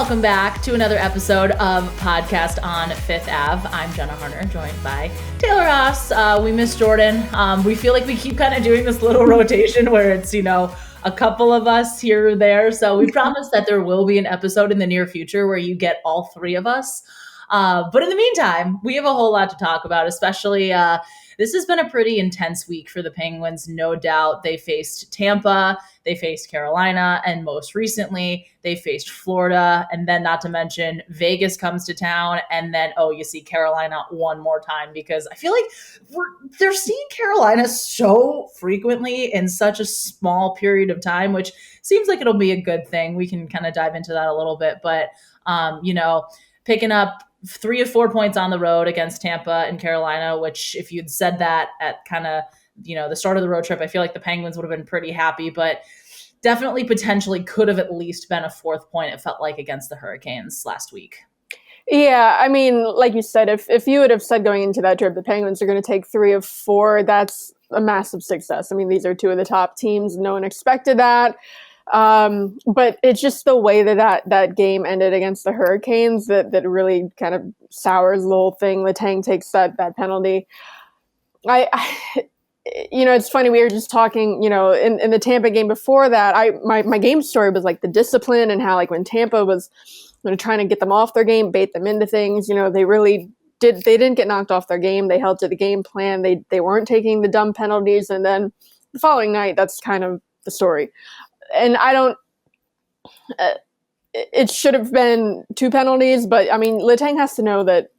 welcome back to another episode of Podcast on Fifth Ave. I'm Jenna Harner, joined by Taylor Haase. We miss Jordan. We feel like we keep kind of doing this little rotation where it's, a couple of us here or there. So we promise that there will be an episode in the near future where you get all three of us. But in the meantime, we have a whole lot to talk about, especially this has been a pretty intense week for the Penguins, no doubt. They faced Tampa, they faced Carolina, and most recently, they faced Florida. And then not to mention, Vegas comes to town, and then, you see Carolina one more time, because I feel like they're seeing Carolina so frequently in such a small period of time, which seems like it'll be a good thing. We can kind of dive into that a little bit, but, picking up 3 of 4 points on the road against Tampa and Carolina, which if you'd said that at kind of, the start of the road trip, I feel like the Penguins would have been pretty happy, but definitely potentially could have at least been a 4th point, it felt like, against the Hurricanes last week. Yeah, I mean, like you said, if you would have said going into that trip, the Penguins are going to take 3 of 4, that's a massive success. I mean, these are 2 of the top teams. No one expected that. But it's just the way that game ended against the Hurricanes that really kind of sours the whole thing. Letang takes that penalty. It's funny. We were just talking, in the Tampa game before that, my game story was like the discipline and how, like, when Tampa was trying to get them off their game, bait them into things, they really they didn't get knocked off their game. They held to the game plan. They weren't taking the dumb penalties. And then the following night, that's kind of the story. And it should have been 2 penalties, but I mean, Letang has to know that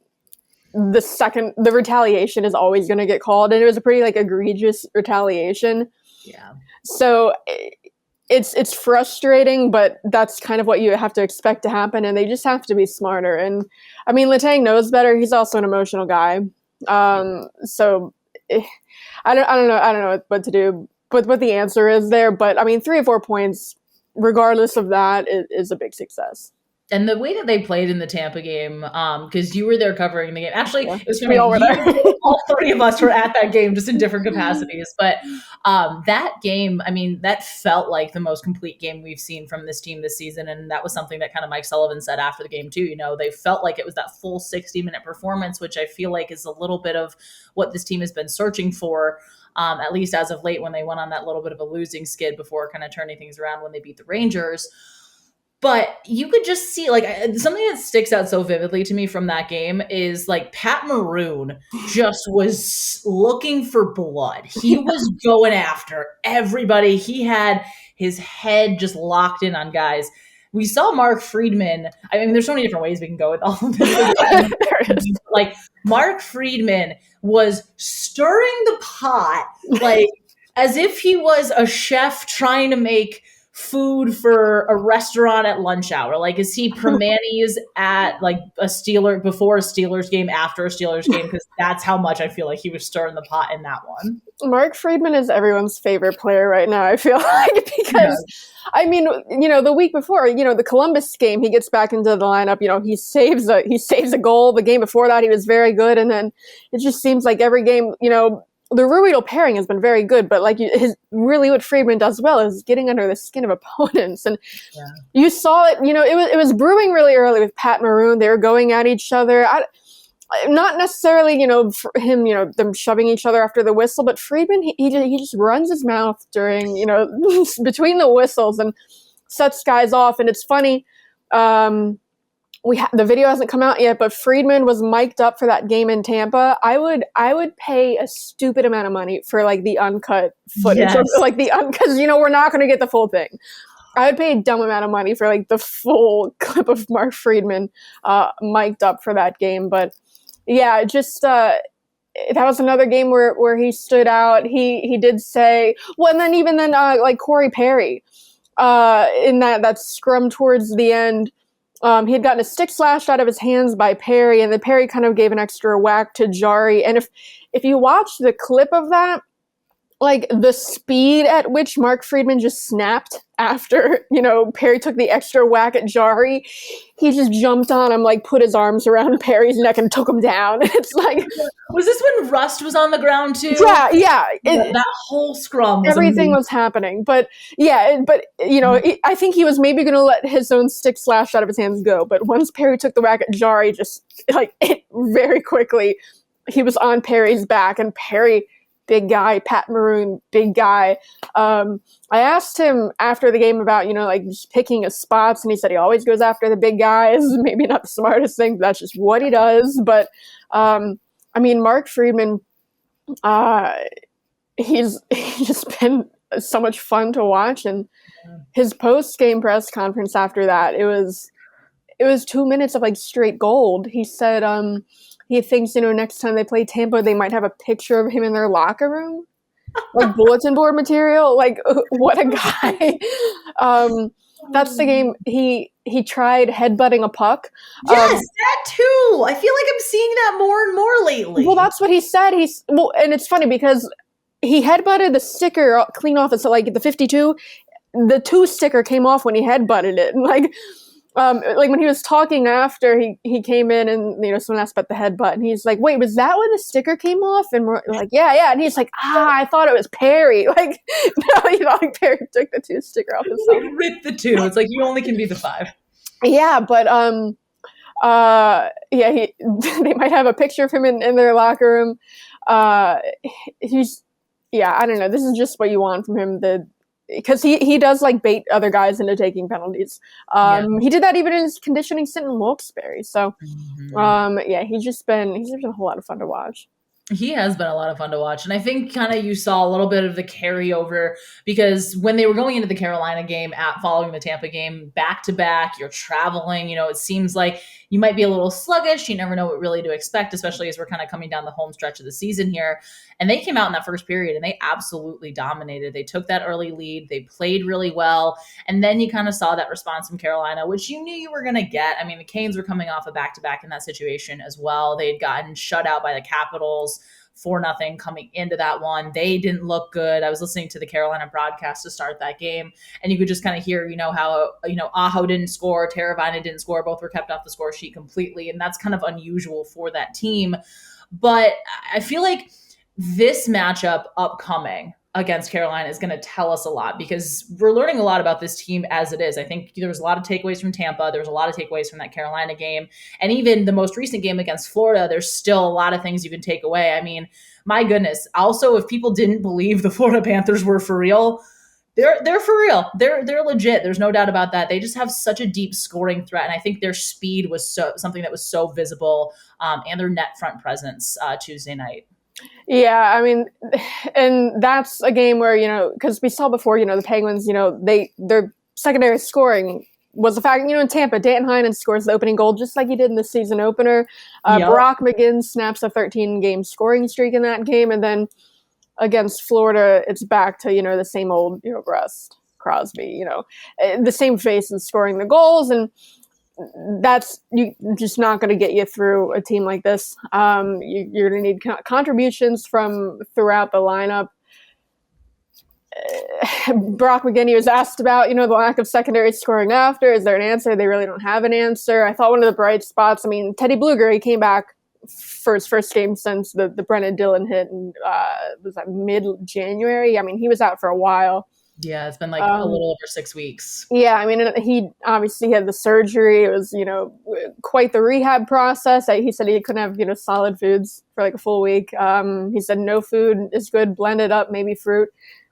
the retaliation is always going to get called. And it was a pretty egregious retaliation. Yeah. So it's frustrating, but that's kind of what you have to expect to happen. And they just have to be smarter. And I mean, Letang knows better. He's also an emotional guy. So I don't know what to do. What the answer is there, but I mean, 3 or 4 points, regardless of that, is a big success. And the way that they played in the Tampa game, because you were there covering the game. Actually, yeah. It was we all were there. All 3 of us were at that game, just in different capacities. But that game, I mean, that felt like the most complete game we've seen from this team this season. And that was something that kind of Mike Sullivan said after the game too. They felt like it was that full 60-minute performance, which I feel like is a little bit of what this team has been searching for. At least as of late, when they went on that little bit of a losing skid before kind of turning things around when they beat the Rangers. But you could just see, something that sticks out so vividly to me from that game is, Pat Maroon just was looking for blood. He was going after everybody. He had his head just locked in on guys. We saw Mark Friedman. I mean, there's so many different ways we can go with all of this. Mark Friedman was stirring the pot, as if he was a chef trying to make food for a restaurant at lunch hour. Is he Primanti's at a Steeler before a Steelers game, after a Steelers game? Because that's how much I feel like he was stirring the pot in that one. Mark Friedman is everyone's favorite player right now, I feel like, because I mean, the week before, the Columbus game, he gets back into the lineup, he saves a goal. The game before that, he was very good. And then it just seems like every game, the Ruhwedel pairing has been very good, but really what Friedman does well is getting under the skin of opponents. And you saw it, it was brewing really early with Pat Maroon. They were going at each other. Not necessarily, for him, them shoving each other after the whistle, but Friedman, he just runs his mouth during, between the whistles and sets guys off. And it's funny, the video hasn't come out yet, but Friedman was mic'd up for that game in Tampa. I would pay a stupid amount of money for the uncut footage, because we're not going to get the full thing. I would pay a dumb amount of money for the full clip of Mark Friedman mic'd up for that game. But yeah, just that was another game where he stood out. He did say, well, and then Corey Perry in that scrum towards the end. He had gotten a stick slashed out of his hands by Perry, and then Perry kind of gave an extra whack to Jari. And if you watch the clip of that, like the speed at which Mark Friedman just snapped after, Perry took the extra whack at Jari. He just jumped on him, like put his arms around Perry's neck and took him down. It's like, was this when Rust was on the ground too? Yeah. That whole scrum was everything amazing. was happening. But I think he was maybe going to let his own stick slash out of his hands go. But once Perry took the whack at Jari, just like it very quickly, he was on Perry's back, and Perry, big guy, Pat Maroon, big guy. I asked him after the game about, like just picking his spots, and he said he always goes after the big guys. Maybe not the smartest thing, but that's just what he does. But, Mark Friedman, he's just been so much fun to watch. And his post-game press conference after that, it was 2 minutes of like straight gold. He said, he thinks, next time they play Tampa, they might have a picture of him in their locker room, like bulletin board material. Like, what a guy! That's the game. He tried headbutting a puck. Yes, that too. I feel like I'm seeing that more and more lately. Well, that's what he said. And it's funny because he headbutted the sticker clean off. It's like the 52. The 2 sticker came off when he headbutted it, and like when he was talking after he came in, and someone asked about the headbutt, and he's like, "Wait, was that when the sticker came off?" And we're like, "Yeah," and he's like, "I thought it was Perry." Like, no, like Perry took the 2 sticker off his like ripped the 2. It's like you only can be the 5. Yeah, but they might have a picture of him in their locker room. I don't know. This is just what you want from him. Because he does like bait other guys into taking penalties. He did that even in his conditioning stint in Wilkes-Barre. So, he's been a whole lot of fun to watch. He has been a lot of fun to watch. And I think kind of you saw a little bit of the carryover because when they were going into the Carolina game following the Tampa game, back to back, you're traveling, it seems like you might be a little sluggish. You never know what really to expect, especially as we're kind of coming down the home stretch of the season here. And they came out in that first period and they absolutely dominated. They took that early lead. They played really well. And then you kind of saw that response from Carolina, which you knew you were going to get. I mean, the Canes were coming off a back-to-back in that situation as well. They had gotten shut out by the Capitals 4-0 coming into that one. They didn't look good. I was listening to the Carolina broadcast to start that game, and you could just kind of hear, how, Aho didn't score, Teravainen didn't score. Both were kept off the score sheet completely, and that's kind of unusual for that team. But I feel like this matchup upcoming against Carolina is going to tell us a lot because we're learning a lot about this team as it is. I think there was a lot of takeaways from Tampa. There was a lot of takeaways from that Carolina game. And even the most recent game against Florida, there's still a lot of things you can take away. I mean, my goodness. Also, if people didn't believe the Florida Panthers were for real, they're for real. They're legit. There's no doubt about that. They just have such a deep scoring threat. And I think their speed was something that was so visible, and their net front presence Tuesday night. Yeah, I mean, and that's a game where, because we saw before, the Penguins, their secondary scoring was the fact, in Tampa, Danton Heinen scores the opening goal just like he did in the season opener. Brock McGinn snaps a 13-game scoring streak in that game. And then against Florida, it's back to, the same old, Rust, Crosby, the same faces scoring the goals. And that's just not going to get you through a team like this. You're going to need contributions from throughout the lineup. Brock McGinn was asked about, the lack of secondary scoring after. Is there an answer? They really don't have an answer. I thought one of the bright spots, Teddy Blueger, he came back for his first game since the Brennan Dillon hit, and was that mid-January? He was out for a while. Yeah, it's been like a little over 6 weeks. Yeah, he obviously had the surgery. It was, quite the rehab process. He said he couldn't have, solid foods for like a full week. He said no food is good, blend it up, maybe fruit,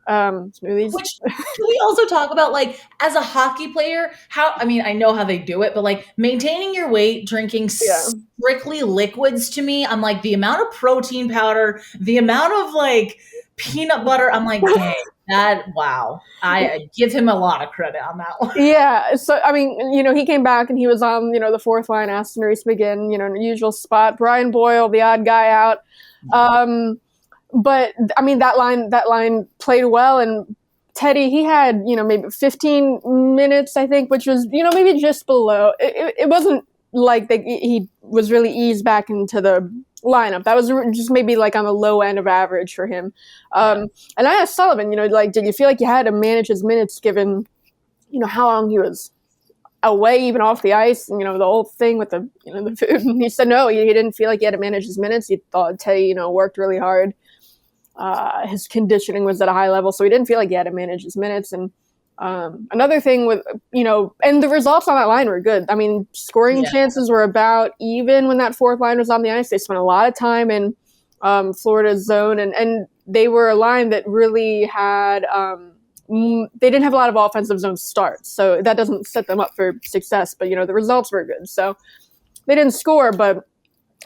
smoothies. Which, can we also talk about, like, as a hockey player, I know how they do it, but like maintaining your weight, drinking strictly liquids, to me, I'm like, the amount of protein powder, the amount of like peanut butter, I'm like, dang. Wow. I give him a lot of credit on that one. Yeah. So, he came back and he was on, the fourth line, Aston Reese McGinn, usual spot. Brian Boyle, the odd guy out. But, that line played well. And Teddy, he had, maybe 15 minutes, I think, which was, maybe just below. It wasn't like he was really eased back into the lineup. That was just maybe like on the low end of average for him. And I asked Sullivan, like, did you feel like you had to manage his minutes given, how long he was away, even off the ice, and, the whole thing with the, the food? And he said no, he didn't feel like he had to manage his minutes. He thought Teddy, worked really hard. His conditioning was at a high level, so he didn't feel like he had to manage his minutes. And another thing with, and the results on that line were good. I mean, scoring chances were about even when that fourth line was on the ice. They spent a lot of time in Florida's zone, and they were a line that really had they didn't have a lot of offensive zone starts, so that doesn't set them up for success. But, the results were good. So they didn't score, but,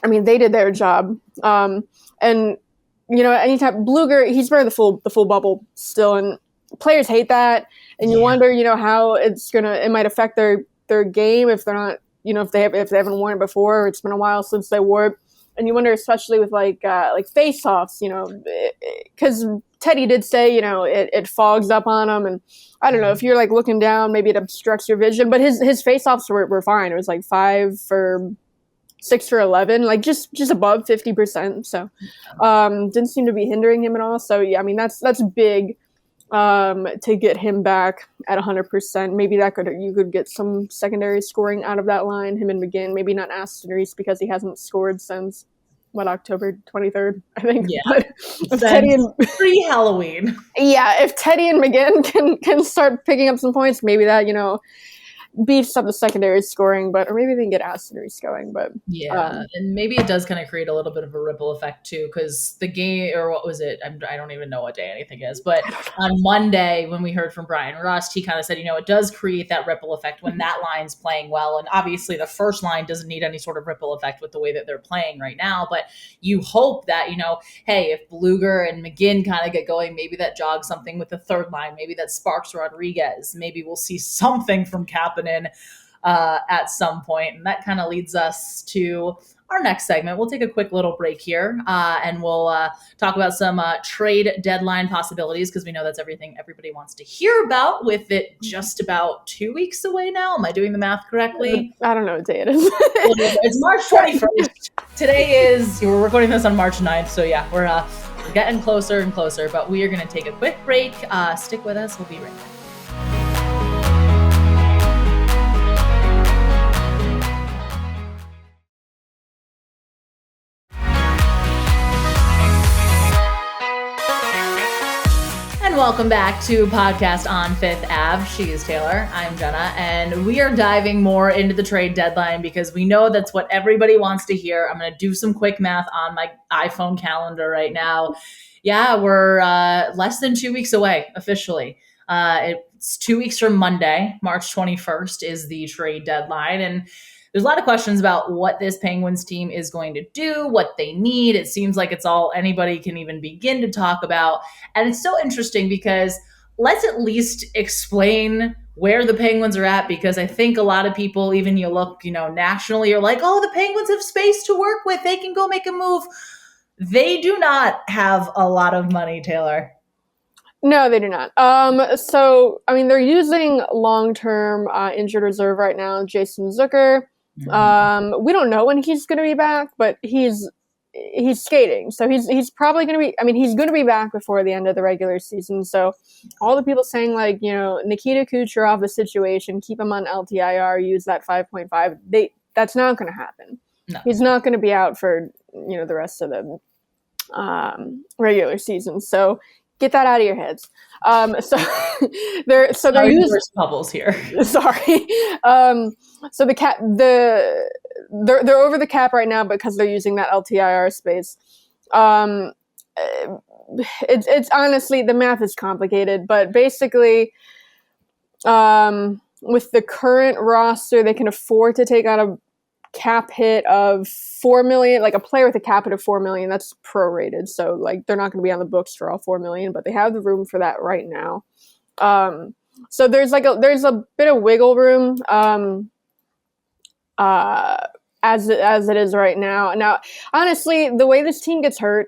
I mean, they did their job. And, anytime Blueger, he's wearing the full bubble still, and players hate that. And you wonder, how it might affect their game if they're not, if they haven't worn it before, or it's been a while since they wore it. And you wonder, especially with like face-offs, because Teddy did say, it fogs up on him, and I don't know if you're like looking down, maybe it obstructs your vision. But his face-offs were fine. It was like 6 for 11, like just above 50%. So didn't seem to be hindering him at all. So yeah, I mean that's big. To get him back at 100%, maybe you could get some secondary scoring out of that line. Him and McGinn, maybe not Aston Reese because he hasn't scored since October 23rd, I think. Yeah, but if Teddy and pre-Halloween, if Teddy and McGinn can start picking up some points, maybe that beefs up the secondary scoring, or maybe they can get Aston Reese going. But and maybe it does kind of create a little bit of a ripple effect too, because the game, or what was it? I don't even know what day anything is, but on Monday when we heard from Brian Rust, he kind of said, it does create that ripple effect when that line's playing well, and obviously the first line doesn't need any sort of ripple effect with the way that they're playing right now, but you hope that, hey, if Blueger and McGinn kind of get going, maybe that jogs something with the third line, maybe that sparks Rodriguez, maybe we'll see something from Kapanen at some point. And that kind of leads us to our next segment. We'll take a quick little break here and we'll talk about some trade deadline possibilities, because we know that's everything everybody wants to hear about, with it just about 2 weeks away now. Am I doing the math correctly? I don't know what day it is. It's March 21st. We're recording this on March 9th. So yeah, we're getting closer and closer, but we are going to take a quick break. Stick with us. We'll be right back. Welcome back to Podcast on Fifth Ave. She is Taylor. I'm Jenna. And we are diving more into the trade deadline because we know that's what everybody wants to hear. I'm going to do some quick math on my iPhone calendar right now. Yeah, we're less than 2 weeks away officially. It's 2 weeks from Monday. March 21st is the trade deadline. And there's a lot of questions about what this Penguins team is going to do, what they need. It seems like it's all anybody can even begin to talk about. And it's so interesting because let's at least explain where the Penguins are at, because I think a lot of people, even you look, nationally, are like, oh, the Penguins have space to work with. They can go make a move. They do not have a lot of money, Taylor. No, they do not. So, I mean, they're using long-term injured reserve right now, Jason Zucker. Mm-hmm. We don't know when he's going to be back, but he's skating. So he's probably going to be, he's going to be back before the end of the regular season. So all the people saying like, Nikita Kucherov, the situation, keep him on LTIR, use that 5.5. That's not going to happen. No. He's not going to be out for, the rest of the regular season. So get that out of your heads. They're using bubbles here. Sorry. So they're over the cap right now because they're using that LTIR space. It's honestly, the math is complicated, but basically, with the current roster, they can afford to take out a cap hit of $4 million, like a player with a cap hit of $4 million. That's prorated, so like they're not going to be on the books for all $4 million, but they have the room for that right now. So there's a bit of wiggle room as it is right now. Now, honestly, the way this team gets hurt,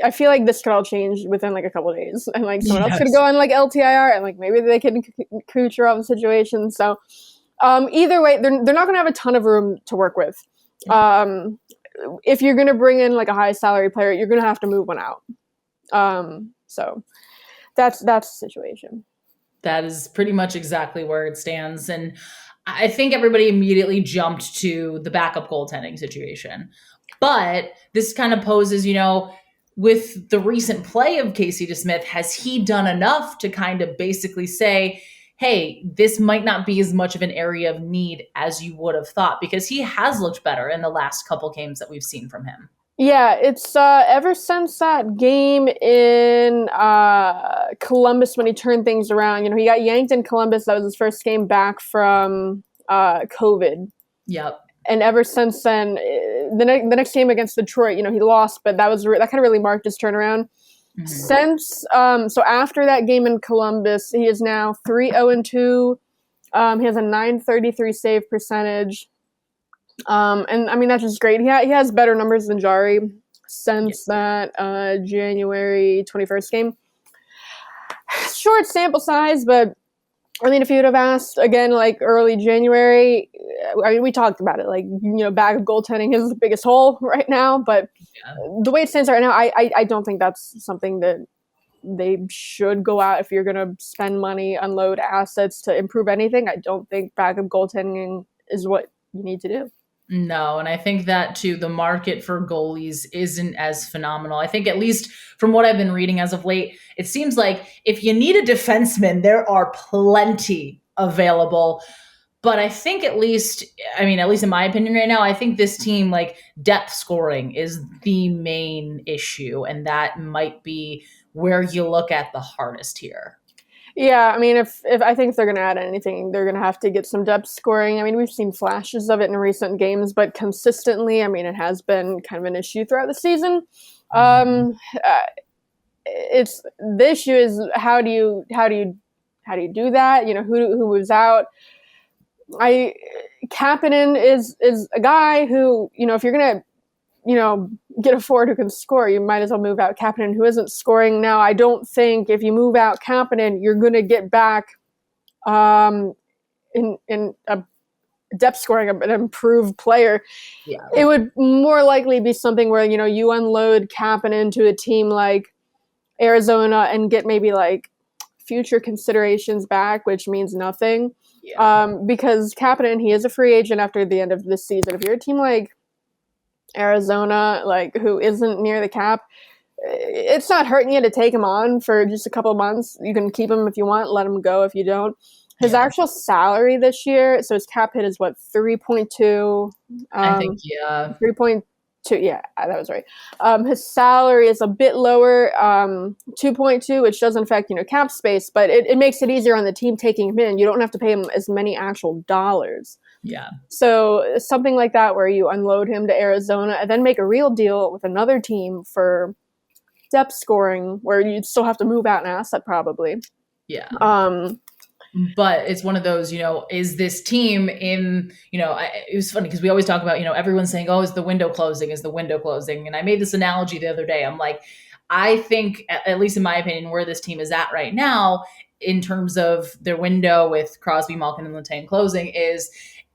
I feel like this could all change within like a couple of days, and like someone else could go on like LTIR, and like maybe they can Kucherov the situation. So either way, they're not going to have a ton of room to work with. if you're going to bring in like a high salary player, you're going to have to move one out. So that's the situation. That is pretty much exactly where it stands. And I think everybody immediately jumped to the backup goaltending situation. But this kind of poses, with the recent play of Casey DeSmith, has he done enough to kind of basically say, hey, this might not be as much of an area of need as you would have thought? Because he has looked better in the last couple games that we've seen from him. Yeah, it's ever since that game in Columbus when he turned things around. He got yanked in Columbus. That was his first game back from COVID. Yep. And ever since then, the next game against Detroit, he lost, but that kind of really marked his turnaround. Mm-hmm. Since so after that game in Columbus, he is now 3-0-2. He has a .933 save percentage. And I mean, that's just great. He has better numbers than Jari since that January 21st game. Short sample size, but I mean, if you would have asked again, like early January, I mean, we talked about it, like, backup goaltending is the biggest hole right now, but the way it stands right now, I don't think that's something that they should go out if you're going to spend money, unload assets to improve anything. I don't think backup goaltending is what you need to do. No, and I think that too, the market for goalies isn't as phenomenal. I think, at least from what I've been reading as of late, it seems like if you need a defenseman, there are plenty available. But I think at least in my opinion right now, I think this team, like, depth scoring is the main issue, and that might be where you look at the hardest here. Yeah, I mean, if I think if they're going to add anything, they're going to have to get some depth scoring. I mean, we've seen flashes of it in recent games, but consistently, I mean, it has been kind of an issue throughout the season. It's the issue is how do you do that? Who moves out? Kapanen is a guy who, if you're going to get a forward who can score, you might as well move out Kapanen, who isn't scoring now. I don't think if you move out Kapanen, you're going to get back in a depth scoring, an improved player. Yeah. It would more likely be something where, you unload Kapanen to a team like Arizona and get maybe like future considerations back, which means nothing. Yeah. Because Kapanen, he is a free agent after the end of this season. If you're a team like Arizona, like, who isn't near the cap, it's not hurting you to take him on for just a couple of months. You can keep him if you want, let him go if you don't. His actual salary this year, so his cap hit is what, 3.2? I think, yeah. 3.2, yeah, that was right. His salary is a bit lower, 2.2, which doesn't affect, cap space, but it makes it easier on the team taking him in. You don't have to pay him as many actual dollars. Yeah. So something like that where you unload him to Arizona and then make a real deal with another team for depth scoring where you'd still have to move out an asset probably. Yeah. But it's one of those, is this team in, it was funny because we always talk about, everyone's saying, oh, is the window closing? And I made this analogy the other day. I'm like, I think, at least in my opinion, where this team is at right now in terms of their window with Crosby, Malkin, and Letang closing is,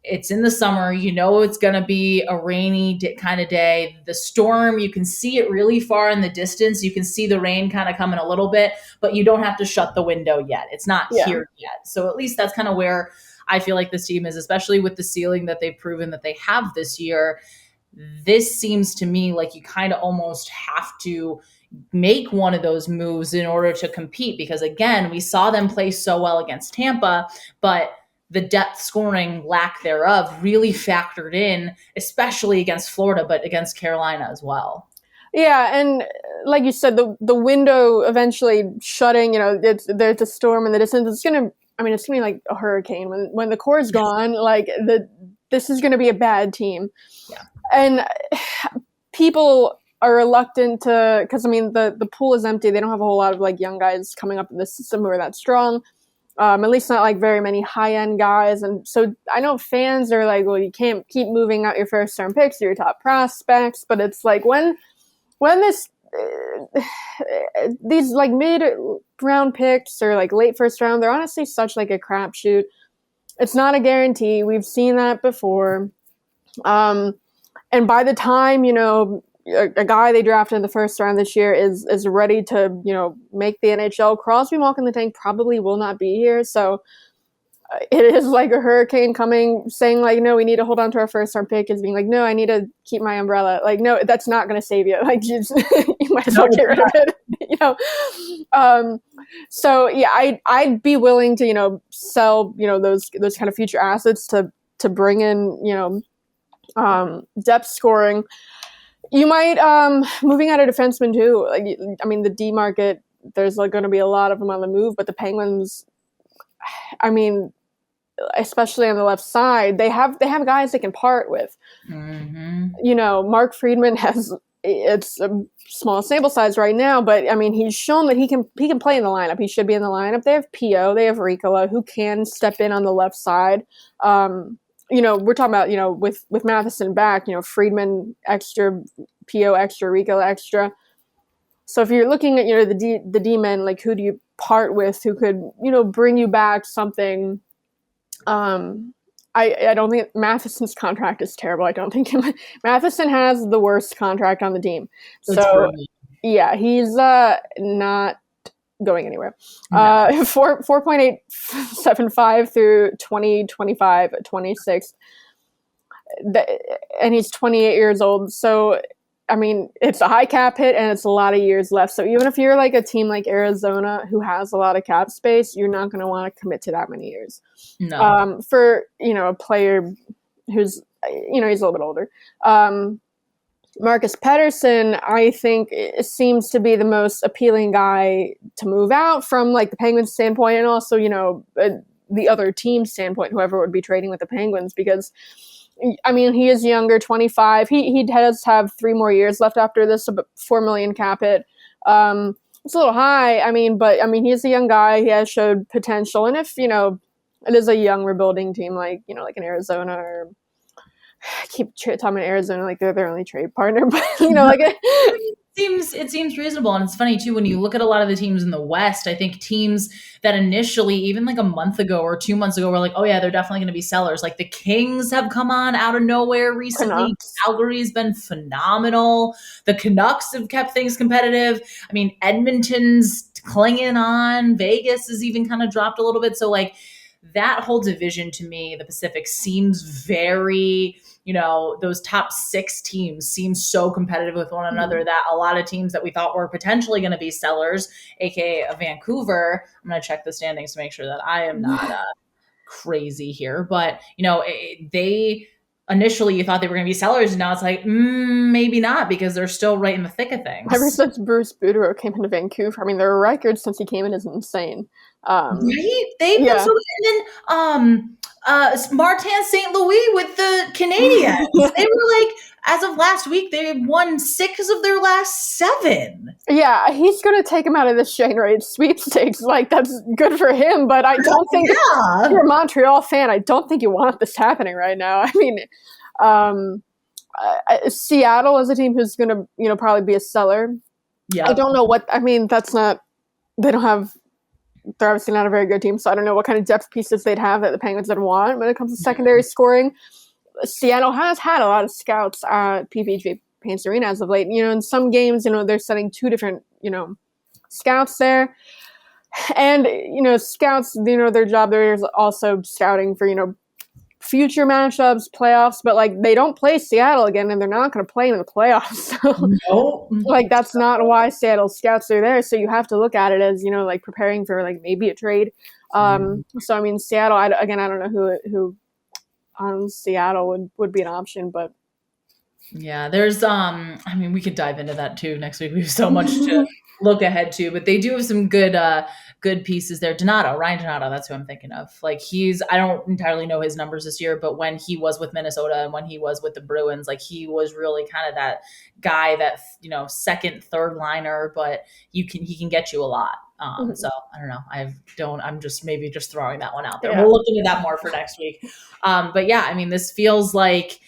it's in the summer, it's going to be a rainy kind of day. The storm, you can see it really far in the distance. You can see the rain kind of coming a little bit, but you don't have to shut the window yet. It's not here yet. So at least that's kind of where I feel like this team is, especially with the ceiling that they've proven that they have this year. This seems to me like you kind of almost have to make one of those moves in order to compete, because again, we saw them play so well against Tampa, but the depth scoring lack thereof really factored in, especially against Florida, but against Carolina as well. Yeah, and like you said, the window eventually shutting, there's a storm in the distance. It's gonna be like a hurricane when the core's gone. Like this is gonna be a bad team. Yeah, and people are reluctant to, because the pool is empty. They don't have a whole lot of like young guys coming up in the system who are that strong. At least not like very many high-end guys. And so I know fans are like, well, you can't keep moving out your first-round picks or your top prospects. But it's like when these like mid-round picks or like late first round, they're honestly such like a crapshoot. It's not a guarantee. We've seen that before. And by the time, a guy they drafted in the first round this year is ready to, make the NHL, Crosby, Malkin, Letang probably will not be here. So it is like a hurricane coming, saying like, no, we need to hold on to our first round pick, is being like, no, I need to keep my umbrella. Like, no, that's not going to save you. Like, you might as well get rid of it. So yeah, I'd be willing to, sell, those kind of future assets to bring in, depth scoring. You might, moving out of defenseman too. Like, I mean, the D market, there's like going to be a lot of them on the move, but the Penguins, I mean, especially on the left side, they have guys they can part with. Mm-hmm. Mark Friedman it's a small sample size right now, but I mean, he's shown that he can play in the lineup. He should be in the lineup. They have P.O., they have Riikola, who can step in on the left side. We're talking about, with Matheson back, Friedman extra, P.O. extra, Riikola extra. So if you're looking at, the D-men, like, who do you part with who could, bring you back something? I don't think Matheson's contract is terrible. I don't think Matheson has the worst contract on the team. So yeah, he's not going anywhere. No. 4.875 through 2025, 26. And he's 28 years old. So, I mean, it's a high cap hit and it's a lot of years left. So even if you're like a team like Arizona who has a lot of cap space, you're not going to want to commit to that many years. No. For, a player who's, he's a little bit older. Marcus Pettersson, I think, seems to be the most appealing guy to move out from like the Penguins standpoint, and also, the other team standpoint, whoever would be trading with the Penguins, because I mean, he is younger, 25. He does have 3 more years left after this, about $4 million cap hit. It's a little high. I mean, but I mean, he's a young guy. He has showed potential. And if, it is a young rebuilding team, like, like in Arizona, or I keep talking about Arizona like they're their only trade partner, but like it seems reasonable. And it's funny too, when you look at a lot of the teams in the West, I think teams that initially, even like a month ago or 2 months ago, were like, oh yeah, they're definitely going to be sellers. Like the Kings have come on out of nowhere recently. Canucks. Calgary's been phenomenal. The Canucks have kept things competitive. I mean, Edmonton's clinging on. Vegas has even kind of dropped a little bit. So like that whole division to me, the Pacific, seems very, those top 6 teams seem so competitive with one another that a lot of teams that we thought were potentially going to be sellers, aka Vancouver. I'm going to check the standings to make sure that I am not crazy here, but they initially you thought they were going to be sellers, and now it's like maybe not, because they're still right in the thick of things. Ever since Bruce Boudreau came into Vancouver, I mean, their record since he came in is insane. Right? They've been so good. And then Martin St. Louis with the Canadiens. They were like, as of last week, they had won 6 of their last 7. Yeah, he's going to take him out of the Shane Wright sweepstakes. Like, that's good for him, but I don't think, if you're a Montreal fan, I don't think you want this happening right now. I mean, Seattle is a team who's going to, probably be a seller. Yeah. I don't know they're obviously not a very good team, so I don't know what kind of depth pieces they'd have that the Penguins would want when it comes to secondary scoring. Seattle has had a lot of scouts at PPG Paints Arena as of late. In some games, they're setting 2 different, scouts there. And, scouts, their job there is also scouting for, future matchups, playoffs, but like they don't play Seattle again, and they're not going to play in the playoffs. So, like, that's not why Seattle scouts are there. So you have to look at it as, like preparing for like maybe a trade. So I mean, Seattle, I don't know who on Seattle would be an option, but yeah, there's I mean, we could dive into that too next week. We have so much to look ahead to, but they do have some good pieces there. Ryan Donato, that's who I'm thinking of. Like I don't entirely know his numbers this year, but when he was with Minnesota and when he was with the Bruins, like he was really kind of that guy that, second, third liner, but he can get you a lot. So I don't know. I'm just maybe just throwing that one out there. Yeah. We'll look into that more for next week. But yeah, I mean, this feels like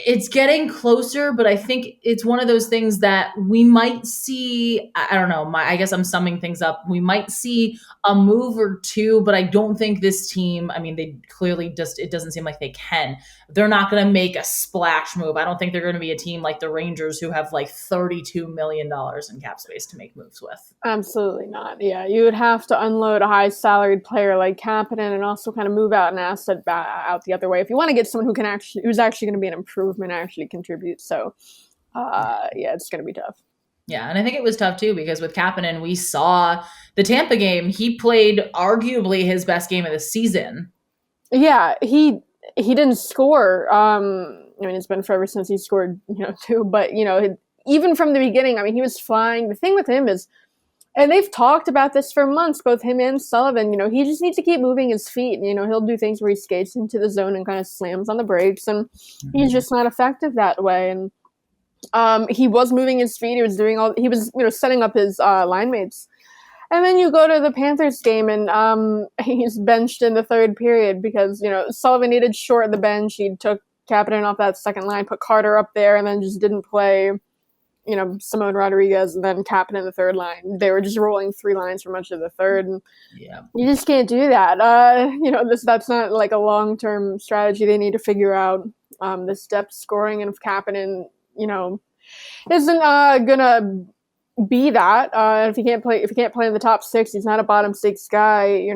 It's getting closer, but I think it's one of those things that we might see. I don't know. I guess I'm summing things up. We might see a move or two, but I don't think this team, I mean, they clearly just, it doesn't seem like they can. They're not going to make a splash move. I don't think they're going to be a team like the Rangers who have like $32 million in cap space to make moves with. Absolutely not. Yeah, you would have to unload a high salaried player like Kapanen and also kind of move out an asset out the other way if you want to get someone who's actually going to be an improvement, actually contribute. So, yeah, it's going to be tough. Yeah, and I think it was tough too because with Kapanen, we saw the Tampa game. He played arguably his best game of the season. Yeah, he didn't score. I mean, it's been forever since he scored, too. But even from the beginning, I mean, he was flying. The thing with him is, and they've talked about this for months, both him and Sullivan. He just needs to keep moving his feet. He'll do things where he skates into the zone and kind of slams on the brakes, and he's just not effective that way. And he was moving his feet. He was doing he was setting up his line mates. And then you go to the Panthers game, and he's benched in the third period because Sullivan needed short the bench. He took Kapanen off that second line, put Carter up there, and then just didn't play Simone Rodriguez and then Kapanen in the third line. They were just rolling three lines for much of the third, and you just can't do that. That's not like a long-term strategy. They need to figure out this depth scoring, and if Kapanen isn't gonna be that. If he can't play in the top six, he's not a bottom six guy.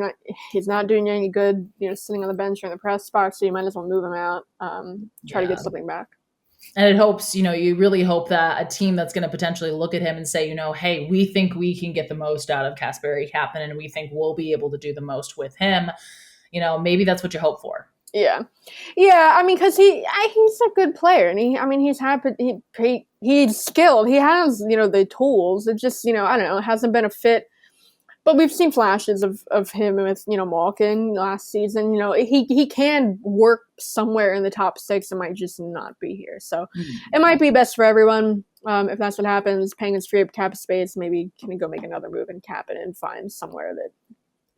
He's not doing you any good. Sitting on the bench or in the press box. So you might as well move him out. Try to get something back. And it hopes, you really hope that a team that's going to potentially look at him and say, hey, we think we can get the most out of Kasperi Kapanen, and we think we'll be able to do the most with him. Maybe that's what you hope for. Yeah. I mean, because he's a good player, and he's happy. He's skilled. He has the tools. It just I don't know. It hasn't been a fit. But we've seen flashes of him with Malkin last season. He can work somewhere in the top six. It might just not be here. So It might be best for everyone. If that's what happens, paying his free up cap space, maybe can he go make another move and cap it and find somewhere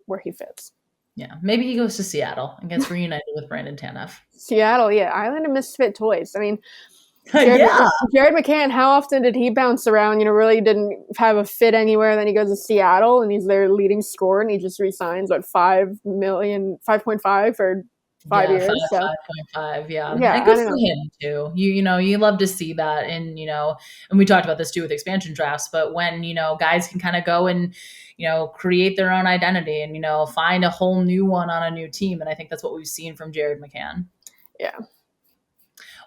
where he fits. Yeah, maybe he goes to Seattle and gets reunited with Brandon Tanev. Seattle, yeah, Island of Misfit Toys. I mean, Jared McCann, how often did he bounce around? Really didn't have a fit anywhere. Then he goes to Seattle and he's their leading scorer, and he just resigns $5.5 for 5 years. 5.5, yeah. Yeah, and good for him too. You love to see that, and and we talked about this too with expansion drafts. But when guys can kind of go and create their own identity and find a whole new one on a new team, and I think that's what we've seen from Jared McCann. Yeah.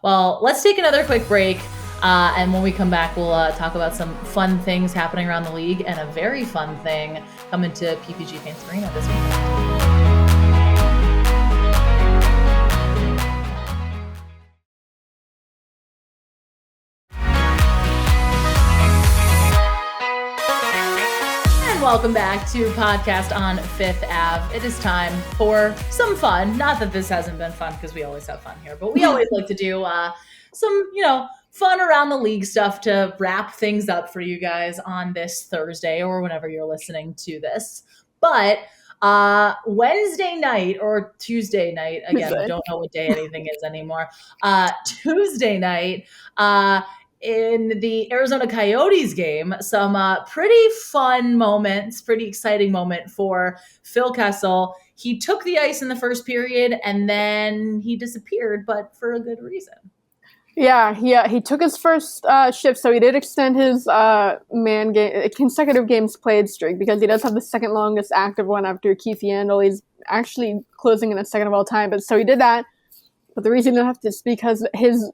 Well, let's take another quick break, and when we come back, we'll talk about some fun things happening around the league and a very fun thing coming to PPG Paints Arena this weekend. Welcome back to Podcast on Fifth Ave. It is time for some fun. Not that this hasn't been fun because we always have fun here, but we always like to do some, fun around the league stuff to wrap things up for you guys on this Thursday or whenever you're listening to this. But Wednesday night or Tuesday night, again, I don't know what day anything is anymore. Tuesday night, in the Arizona Coyotes game, some pretty fun moments, pretty exciting moment for Phil Kessel. He took the ice in the first period and then he disappeared, but for a good reason. Yeah, he took his first shift, so he did extend his consecutive games played streak because he does have the second longest active one after Keith Yandel. He's actually closing in at second of all time, but so he did that. But the reason he didn't have to is because his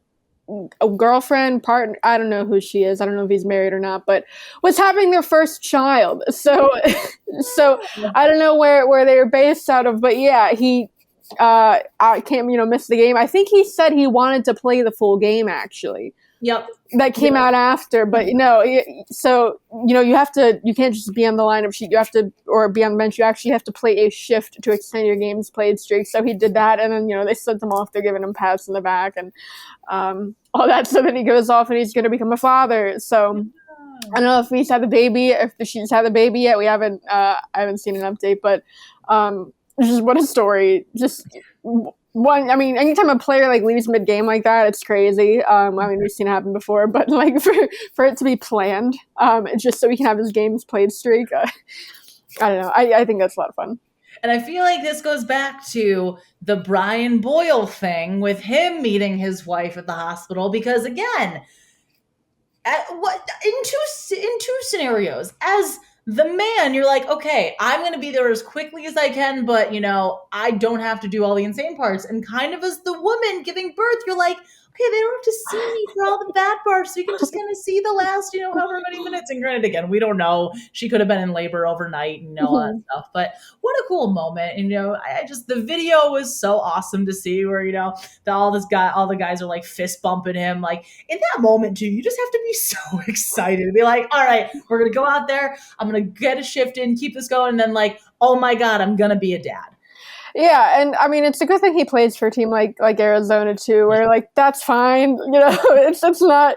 girlfriend, partner, I don't know who she is. I don't know if he's married or not, but was having their first child. So I don't know where they were based out of, but yeah, he I can't miss the game. I think he said he wanted to play the full game actually. Yep. That came out after, but you can't just be on the lineup sheet. You have to, or be on the bench. You actually have to play a shift to extend your games played streak. So he did that, and then they sent him off. They're giving him pats in the back and all that. So then he goes off and he's going to become a father. So I don't know if he's had the baby, if she's had the baby yet. We haven't. I haven't seen an update, but just what a story. Just I mean, anytime a player like leaves mid game like that, it's crazy. I mean, we've seen it happen before, but like for it to be planned, just so he can have his games played streak, I don't know. I think that's a lot of fun. And I feel like this goes back to the Brian Boyle thing with him meeting his wife at the hospital, because again, in two scenarios, as the man, you're like, okay, I'm going to be there as quickly as I can, but I don't have to do all the insane parts. And kind of as the woman giving birth, you're like, okay, they don't have to see me for all the bad parts, so you can just kind of see the last, however many minutes. And granted, again, we don't know. She could have been in labor overnight and all that stuff. But what a cool moment. And I just, the video was so awesome to see where all the guys are like fist bumping him. Like in that moment too, you just have to be so excited to be like, all right, we're gonna go out there. I'm gonna get a shift in, keep this going, and then like, oh my god, I'm gonna be a dad. Yeah, and I mean, it's a good thing he plays for a team like Arizona too, where like that's fine. It's not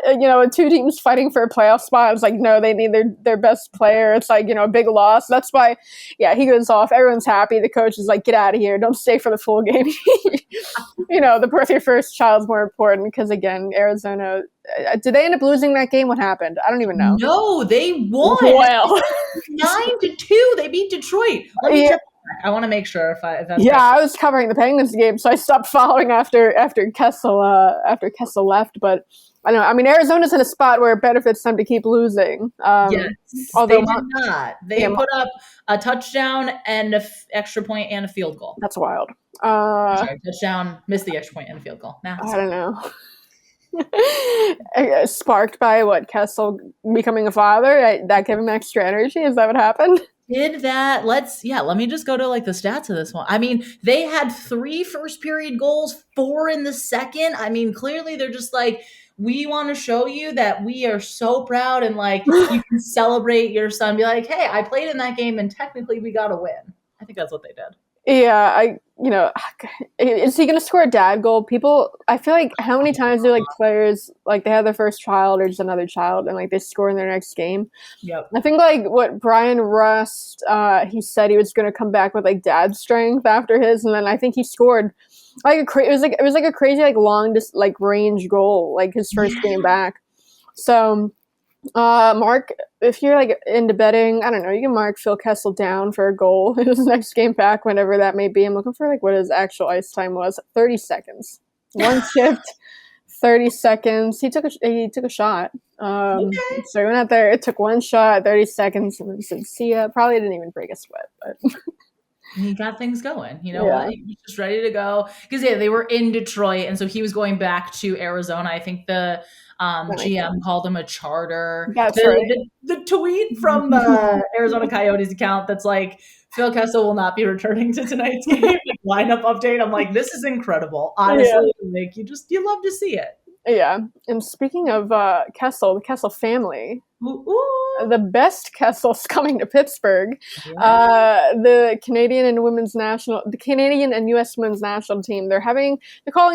two teams fighting for a playoff spot. It's like no, they need their best player. It's like a big loss. That's why, yeah, he goes off. Everyone's happy. The coach is like, get out of here. Don't stay for the full game. The birth of your first child's more important because again, Arizona. Did they end up losing that game? What happened? I don't even know. No, they won. Well, 9-2. They beat Detroit. Let me check. I want to make sure if that's right. I was covering the Penguins game, so I stopped following after Kessel left. But I don't know. I mean, Arizona's in a spot where it benefits them to keep losing. Yes, although they did not. They put up a touchdown and an extra point and a field goal. That's wild. Sorry, touchdown, missed the extra point and a field goal. I don't know. Sparked by Kessel becoming a father, that gave him extra energy. Is that what happened? Did that? Let me just go to like the stats of this one. I mean, they had 3 first period goals, 4 in the second. I mean, clearly they're just like, we want to show you that we are so proud and like you can celebrate your son. Be like, hey, I played in that game and technically we got a win. I think that's what they did. Yeah, is he going to score a dad goal? I feel like how many times do like players like they have their first child or just another child and like they score in their next game? Yep. I think like what Brian Rust, he said he was going to come back with like dad strength after his, and then I think he scored like it was like a crazy like long like range goal like his first game back. So. Mark, if you're like into betting, I don't know, you can mark Phil Kessel down for a goal in his next game back, whenever that may be. I'm looking for like what his actual ice time was. 30 seconds. One shift, 30 seconds. He took a shot. Okay. So he went out there, it took one shot, 30 seconds, and then said, see ya. Probably didn't even break a sweat, but he got things going. He was just ready to go. Because they were in Detroit, and so he was going back to Arizona. I think the GM called him a charter. That's right. The tweet from the Arizona Coyotes account that's like, Phil Kessel will not be returning to tonight's game. Lineup update. I'm like, this is incredible. Honestly, like you love to see it. Yeah. And speaking of Kessel, the Kessel family, the best Kessel's coming to Pittsburgh. Yeah. The Canadian and U.S. women's national team, they're calling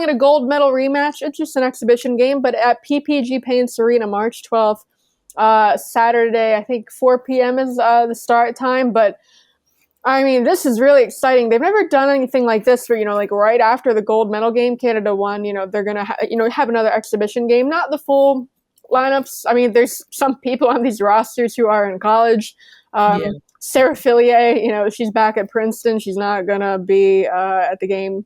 it a gold medal rematch. It's just an exhibition game, but at PPG Paints Arena, March 12th, Saturday, I think 4 p.m. is the start time, but I mean, this is really exciting. They've never done anything like this where, like right after the gold medal game, Canada won, they're going to, have another exhibition game, not the full lineups. I mean, there's some people on these rosters who are in college. Sarah Fillier, she's back at Princeton. She's not going to be at the game.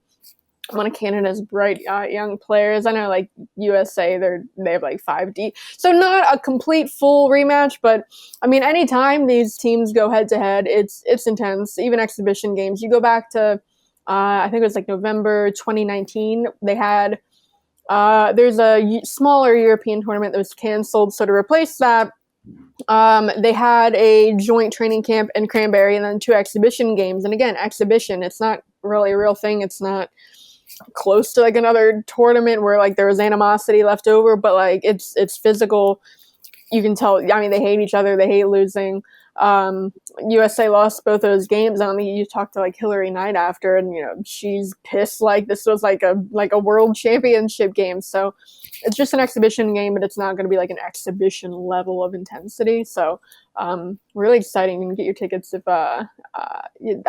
One of Canada's bright young players. I know, like USA, they have like 5D, so not a complete full rematch. But I mean, anytime these teams go head to head, it's intense. Even exhibition games. You go back to, I think it was like November 2019. They had there's a smaller European tournament that was canceled, so to replace that, they had a joint training camp in Cranberry and then 2 exhibition games. And again, exhibition. It's not really a real thing. It's not close to like another tournament where like there was animosity left over, but like it's physical. You can tell. I mean, they hate each other. They hate losing. USA lost both those games. I don't think you talked to like Hillary Knight after, and she's pissed. Like this was like a world championship game. So it's just an exhibition game, but it's not going to be like an exhibition level of intensity. So really exciting. You can get your tickets if I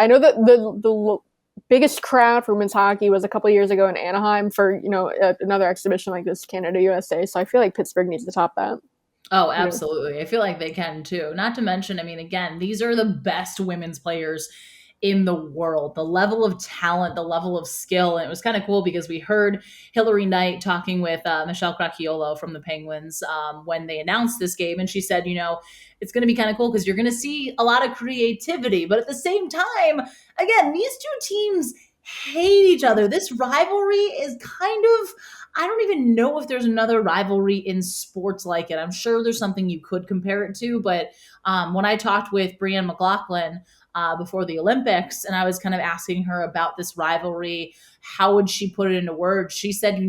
know that the biggest crowd for women's hockey was a couple years ago in Anaheim for, another exhibition like this, Canada, USA. So I feel like Pittsburgh needs to top that. Oh, absolutely. I feel like they can too. Not to mention, I mean, again, these are the best women's players in the world. The level of talent, the level of skill. And it was kind of cool because we heard Hillary Knight talking with Michelle Cracchiolo from the Penguins when they announced this game. And she said, it's going to be kind of cool because you're going to see a lot of creativity. But at the same time, again, these two teams hate each other. This rivalry is kind of, I don't even know if there's another rivalry in sports like it. I'm sure there's something you could compare it to, but when I talked with Brianne McLaughlin before the Olympics, and I was kind of asking her about this rivalry, how would she put it into words? She said,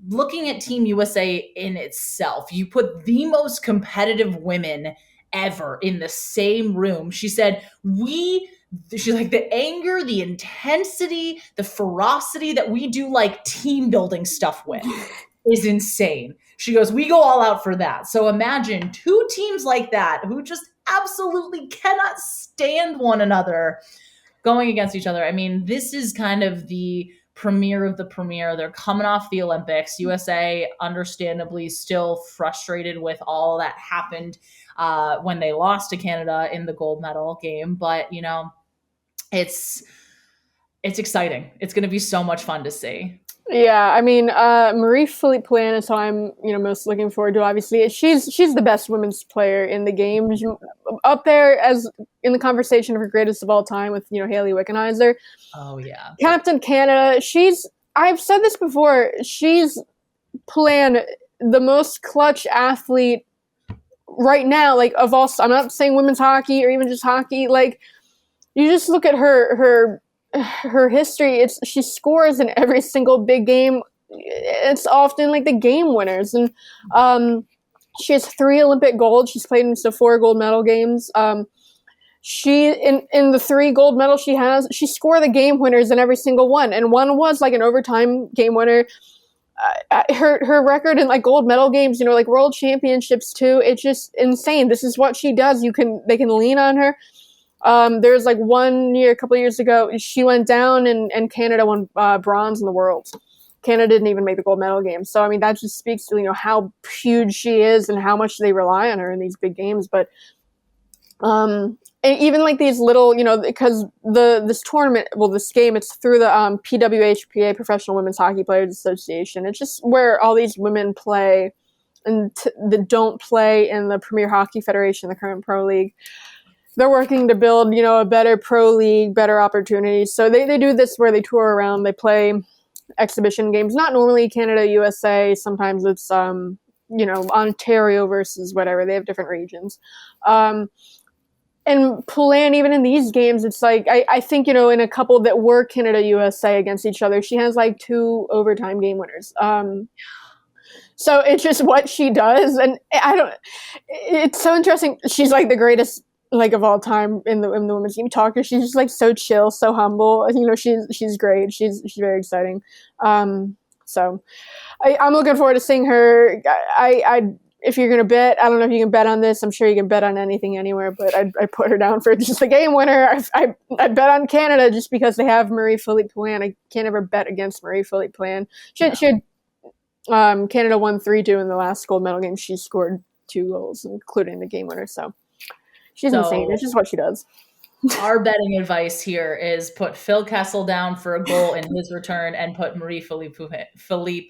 looking at Team USA in itself, you put the most competitive women ever in the same room. She said, she's like, the anger, the intensity, the ferocity that we do like team building stuff with is insane. She goes, we go all out for that. So imagine two teams like that who just absolutely cannot stand one another going against each other. I mean, this is kind of the premiere of the premiere. They're coming off the Olympics. USA, understandably, still frustrated with all that happened when they lost to Canada in the gold medal game. But, it's exciting. It's going to be so much fun to see. Yeah, I mean, Marie-Philippe Poulin is who I'm, most looking forward to. Obviously, she's the best women's player in the game, up there as in the conversation of her greatest of all time with Hayley Wickenheiser. Oh yeah, Captain Canada. I've said this before. She's Poulin, the most clutch athlete right now. Like of all, I'm not saying women's hockey or even just hockey. Like you just look at her history. She scores in every single big game. It's often like the game winners, and she has 3 Olympic golds. She's played in 4 gold medal games. She in the 3 gold medals she has, she scored the game winners in every single one, and one was like an overtime game winner. Her record in like gold medal games, like world championships too. It's just insane. This is what she does. They can lean on her. There's like one year, a couple of years ago, she went down and Canada won bronze in the Worlds. Canada didn't even make the gold medal game. So, I mean, that just speaks to, how huge she is and how much they rely on her in these big games. But and even like these little, because this tournament, this game, it's through the PWHPA, Professional Women's Hockey Players Association. It's just where all these women play and that don't play in the Premier Hockey Federation, the current pro league. They're working to build, a better pro league, better opportunities. So they do this where they tour around, they play exhibition games, not normally Canada, USA. Sometimes it's, Ontario versus whatever. They have different regions. And Poulin, even in these games, it's like, I think, in a couple that were Canada, USA against each other, she has like 2 overtime game winners. So it's just what she does. And it's so interesting. She's like the greatest, like of all time in the women's game. Talker, she's just like so chill, so humble. She's great. She's very exciting. So I'm looking forward to seeing her. If you're gonna bet, I don't know if you can bet on this. I'm sure you can bet on anything anywhere, but I put her down for just the game winner. I bet on Canada just because they have Marie-Philippe Poulin. I can't ever bet against Marie-Philippe Poulin. Canada won 3-2 in the last gold medal game. She scored 2 goals, including the game winner. So. She's insane. It's just what she does. Our betting advice here is put Phil Kessel down for a goal in his return and put Philippe.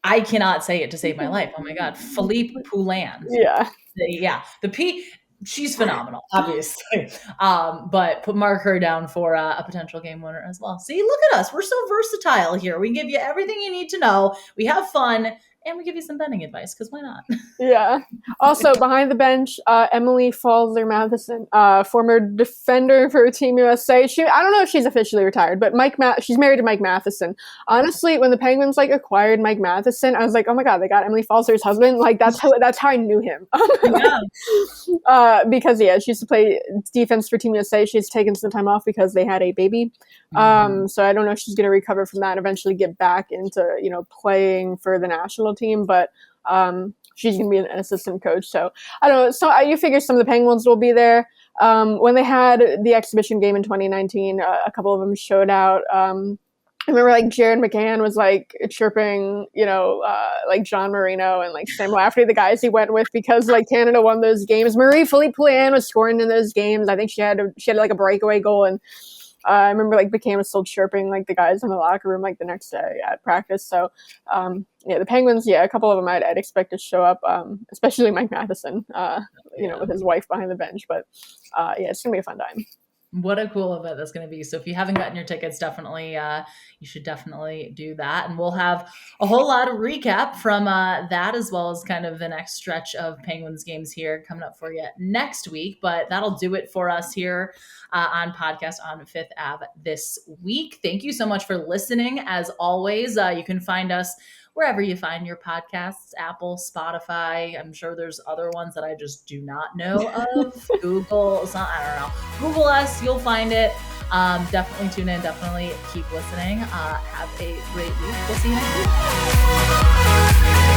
I cannot say it to save my life. Oh my God. Philippe Poulin. Yeah. Yeah. The P, she's phenomenal, obviously. But mark her down for a potential game winner as well. See, look at us. We're so versatile here. We give you everything you need to know. We have fun. And we give you some betting advice, because why not? Yeah. Also, behind the bench, Emily Falzer-Matheson, former defender for Team USA. I don't know if she's officially retired, but she's married to Mike Matheson. Honestly, when the Penguins acquired Mike Matheson, I was like, oh my God, they got Emily Falzer's husband. Like that's how I knew him. Because she used to play defense for Team USA. She's taken some time off because they had a baby. So I don't know if she's going to recover from that and eventually get back into playing for the national team, but she's going to be an assistant coach. So I don't know. So you figure some of the Penguins will be there. when they had the exhibition game in 2019, a couple of them showed out. I remember like Jared McCann was like chirping, like John Marino and like Sam Lafferty, the guys he went with, because like Canada won those games. Marie-Philippe Poulin was scoring in those games. I think she had like a breakaway goal, and I remember like McCann was still chirping like the guys in the locker room like the next day at practice. So the Penguins, a couple of them I'd expect to show up, especially Mike Matheson, with his wife behind the bench. But it's gonna be a fun time. What a cool event that's going to be. So if you haven't gotten your tickets, definitely, you should definitely do that. And we'll have a whole lot of recap from that, as well as kind of the next stretch of Penguins games here coming up for you next week. But that'll do it for us here on Podcast on Fifth Ave this week. Thank you so much for listening. As always, you can find us wherever you find your podcasts, Apple, Spotify. I'm sure there's other ones that I just do not know of. Google, I don't know. Google us, you'll find it. Definitely tune in. Definitely keep listening. Have a great week. We'll see you next week.